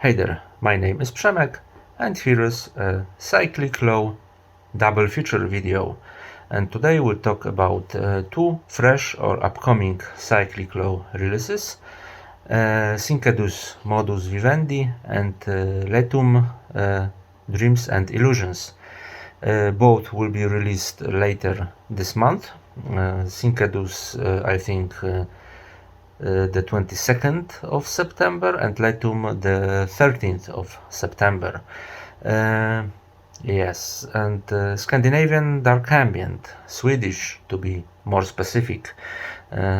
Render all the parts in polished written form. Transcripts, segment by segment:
Hey there, my name is Przemek and here is a Cyclic Law double feature video, and today we'll talk about two fresh or upcoming Cyclic Law releases, SINKE DÜS Modus Vivendi and LÄTUM Dreams and Illusions. Both will be released later this month. SINKE DÜS I think the 22nd of September and LÄTUM the 13th of September. Yes, and Scandinavian dark ambient, Swedish to be more specific.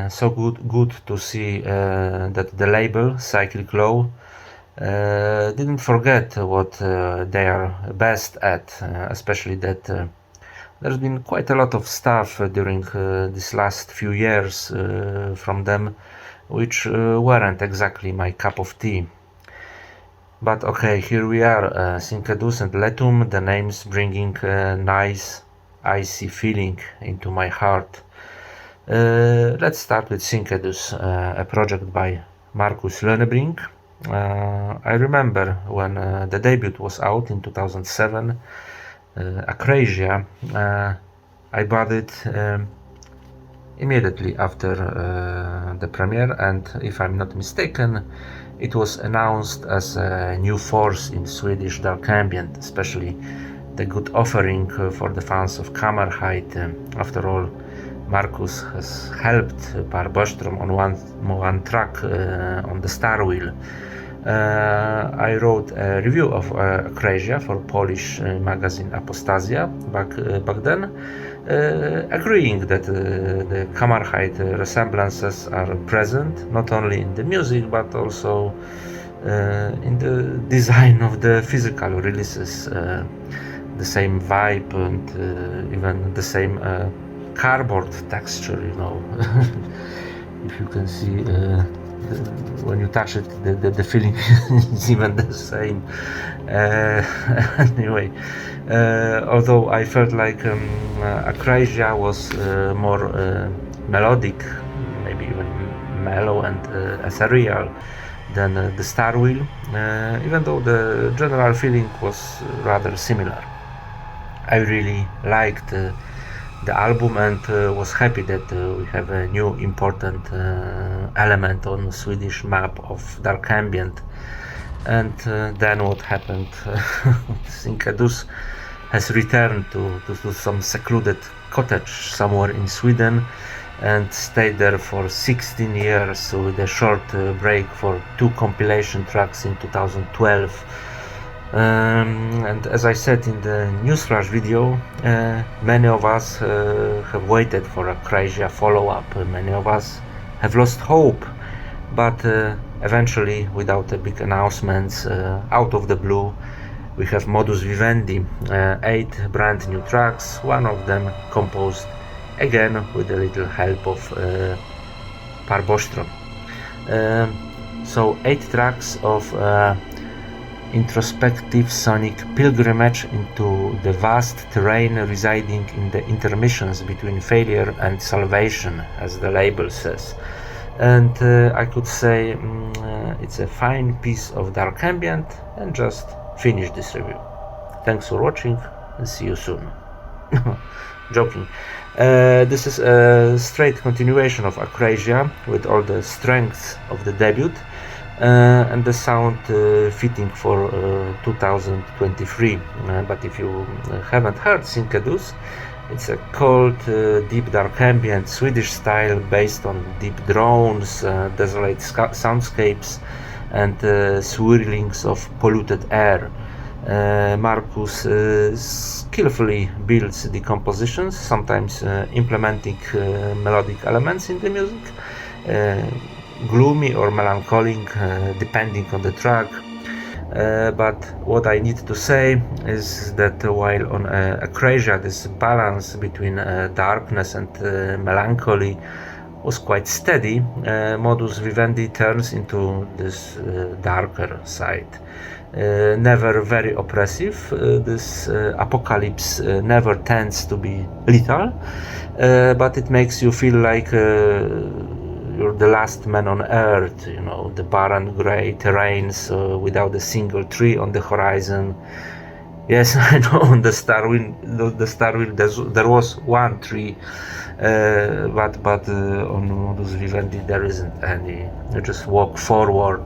So good to see that the label Cyclic Law didn't forget what they are best at, especially that there's been quite a lot of stuff during these last few years from them which weren't exactly my cup of tea. But okay, here we are, SINKE DÜS and LÄTUM, the names bringing a nice icy feeling into my heart. Let's start with SINKE DÜS, a project by Marcus Lönebrink. I remember when the debut was out in 2007, Acrasia. I bought it immediately after the premiere, and if I'm not mistaken, it was announced as a new force in Swedish dark ambient, especially the good offering for the fans of Kammarheit. After all, Marcus has helped Per Bostrom on one track on the Star Wheel. I wrote a review of Acrasia for Polish magazine Apostasia back then, agreeing that the Kammarheit resemblances are present not only in the music but also in the design of the physical releases, the same vibe and even the same cardboard texture, you know. If you can see when you touch it, the feeling is even the same. Anyway, although I felt like Acrasia was more melodic, maybe even mellow and ethereal than the Star Wheel, even though the general feeling was rather similar. I really liked the album and was happy that we have a new important element on Swedish map of dark ambient. And then what happened? SINKE DÜS has returned to some secluded cottage somewhere in Sweden and stayed there for 16 years with a short break for 2 compilation tracks in 2012. And as I said in the newsflash video, many of us have waited for a Acrasia follow-up. Many of us have lost hope, but eventually, without a big announcements, out of the blue, we have Modus Vivendi, 8 brand new tracks, one of them composed again with a little help of Per Bostrom. So 8 tracks of introspective sonic pilgrimage into the vast terrain residing in the intermissions between failure and salvation, as the label says. And I could say it's a fine piece of dark ambient, and just finish this review. Thanks for watching and see you soon. Joking. This is a straight continuation of Acrasia with all the strengths of the debut. And the sound fitting for 2023. But if you haven't heard SINKE DÜS, it's a cold, deep dark ambient Swedish style based on deep drones, desolate soundscapes and swirlings of polluted air. Marcus skillfully builds the compositions, sometimes implementing melodic elements in the music, gloomy or melancholic, depending on the track. But what I need to say is that while on Acrasia this balance between darkness and melancholy was quite steady, Modus Vivendi turns into this darker side. Never very oppressive, this apocalypse never tends to be lethal, but it makes you feel like you're the last man on earth, you know, the barren gray terrains without a single tree on the horizon. Yes, I know, on the star wheel there was one tree, but on Modus Vivendi there isn't any. You just walk forward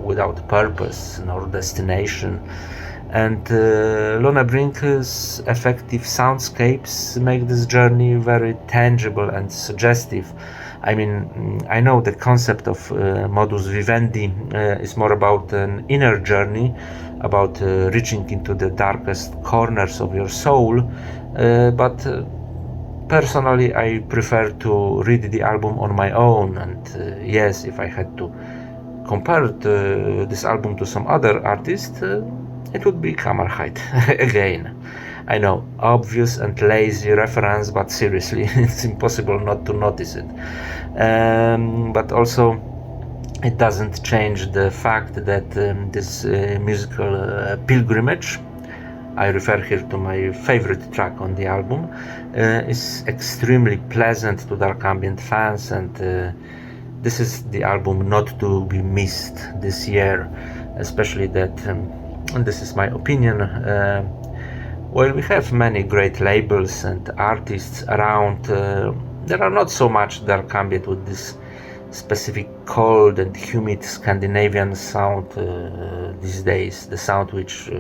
without purpose nor destination. And Lona Brink's effective soundscapes make this journey very tangible and suggestive. I mean, I know the concept of Modus Vivendi is more about an inner journey, about reaching into the darkest corners of your soul, but personally I prefer to read the album on my own. And yes, if I had to compare this album to some other artist, it would be Hammerheit again. I know, obvious and lazy reference, but seriously, it's impossible not to notice it. But also, it doesn't change the fact that this musical pilgrimage, I refer here to my favorite track on the album, is extremely pleasant to dark ambient fans, and this is the album not to be missed this year, especially that, and this is my opinion, while we have many great labels and artists around, there are not so much dark ambient with this specific cold and humid Scandinavian sound these days, the sound which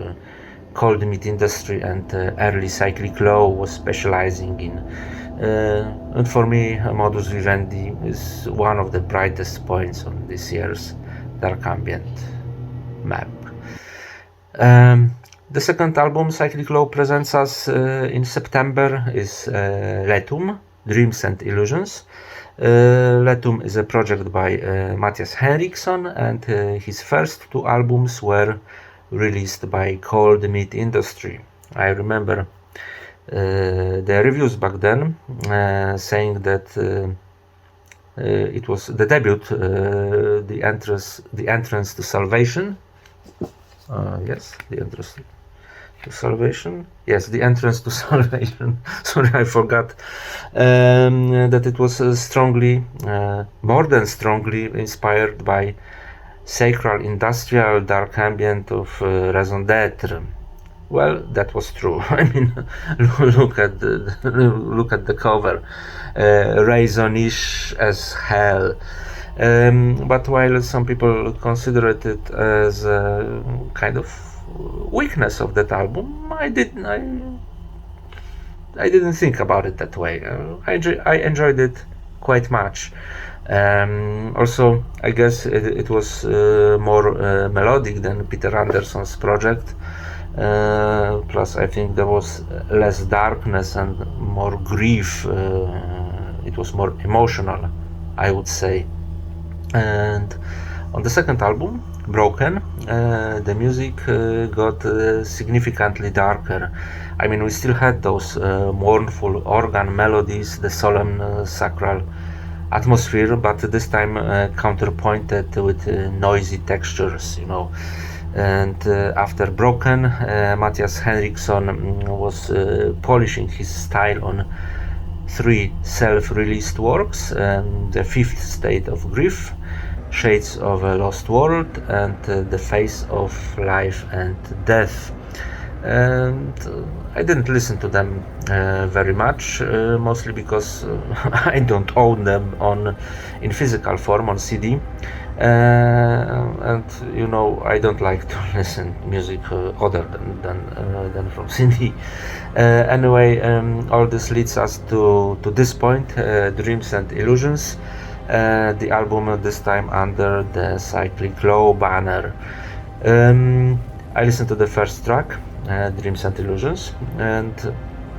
cold meat industry and early Cyclic Law was specializing in. And for me, Modus Vivendi is one of the brightest points on this year's dark ambient map. The second album Cyclic Law presents us in September is LÄTUM, Dreams and Illusions. LÄTUM is a project by Mattias Henriksson, and his first two albums were released by Cold Meat Industry. I remember the reviews back then saying that it was the debut, the entrance to salvation. Yes, the entrance to salvation. Yes, the entrance to salvation. Sorry, I forgot that it was strongly, more than strongly inspired by sacral industrial dark ambient of raison d'être. Well, that was true. I mean, look at the cover, raisonish as hell. But while some people considered it as a kind of weakness of that album, I didn't think about it that way. I enjoyed it quite much. Also, I guess it was more melodic than Peter Anderson's project. Plus, I think there was less darkness and more grief. It was more emotional, I would say. And on the second album, Broken, the music got significantly darker. I mean, we still had those mournful organ melodies, the solemn sacral atmosphere, but this time counterpointed with noisy textures, you know. And after Broken, Mattias Henriksson was polishing his style on 3 self-released works, The Fifth State of Grief, Shades of a Lost World, and The Face of Life and Death. And I didn't listen to them very much, mostly because I don't own them in physical form on CD, and you know, I don't like to listen music other than from CD. Anyway, all this leads us to this point, Dreams and Illusions, the album this time under the Cyclic Law banner. I listened to the first track, Dreams and Illusions, and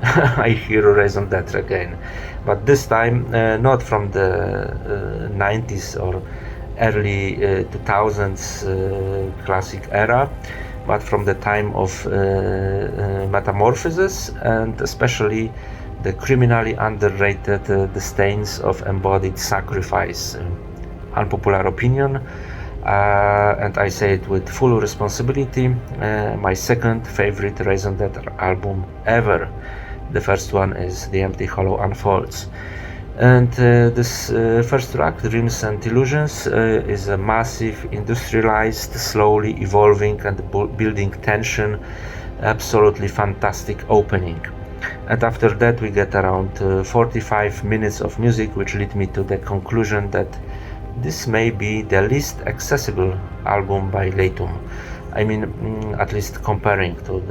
I hear Raison d'être again, but this time not from the 90s or early 2000s classic era, but from the time of Metamorphosis, and especially the criminally underrated The Stains of Embodied Sacrifice. Unpopular opinion, and I say it with full responsibility, my second favorite Raison d'être album ever. The first one is The Empty Hollow Unfolds. And this first track, Dreams and Illusions, is a massive, industrialized, slowly evolving and building tension, absolutely fantastic opening. And after that we get around 45 minutes of music, which lead me to the conclusion that this may be the least accessible album by LÄTUM. I mean, at least comparing to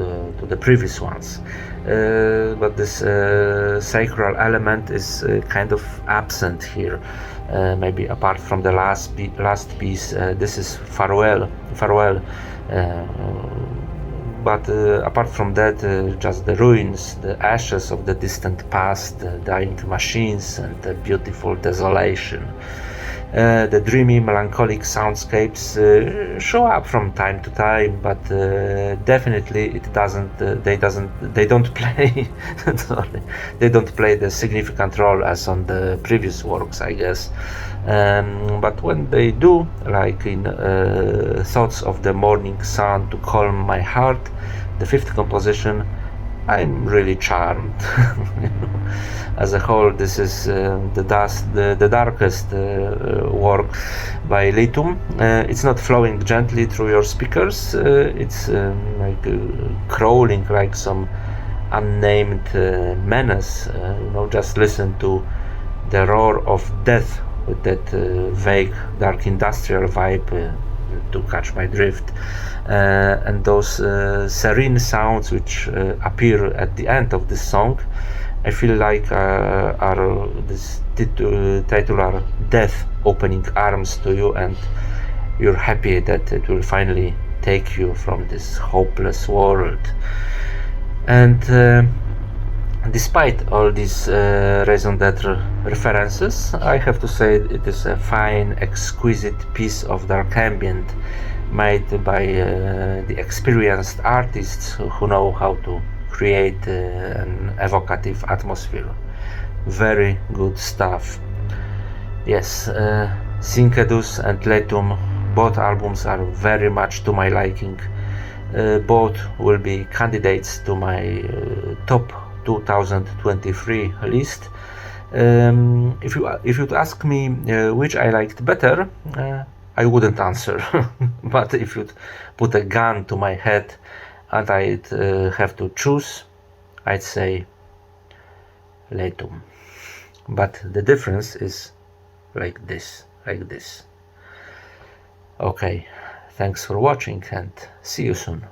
the previous ones. But this sacral element is kind of absent here. Maybe apart from the last piece, this is farewell. But apart from that, just the ruins, the ashes of the distant past, the dying machines, and the beautiful desolation. The dreamy, melancholic soundscapes show up from time to time, but definitely it doesn't. They don't play. Sorry, they don't play the significant role as on the previous works, I guess. But when they do, like in Thoughts of the Morning Sun to Calm My Heart, the fifth composition, I'm really charmed. As a whole, this is the darkest work by LÄTUM. It's not flowing gently through your speakers. It's like crawling like some unnamed menace. Just listen to the roar of death with that vague, dark industrial vibe. To catch my drift, and those serene sounds which appear at the end of this song, I feel like are this titular death opening arms to you, and you're happy that it will finally take you from this hopeless world. And despite all these raison d'etre references, I have to say it is a fine, exquisite piece of dark ambient made by the experienced artists who know how to create an evocative atmosphere. Very good stuff. Yes, SINKE DÜS and LÄTUM, both albums are very much to my liking. Both will be candidates to my top 2023 list. If you'd ask me which I liked better, I wouldn't answer. But if you'd put a gun to my head and I'd have to choose, I'd say LÄTUM. But the difference is like this. Okay, thanks for watching and see you soon.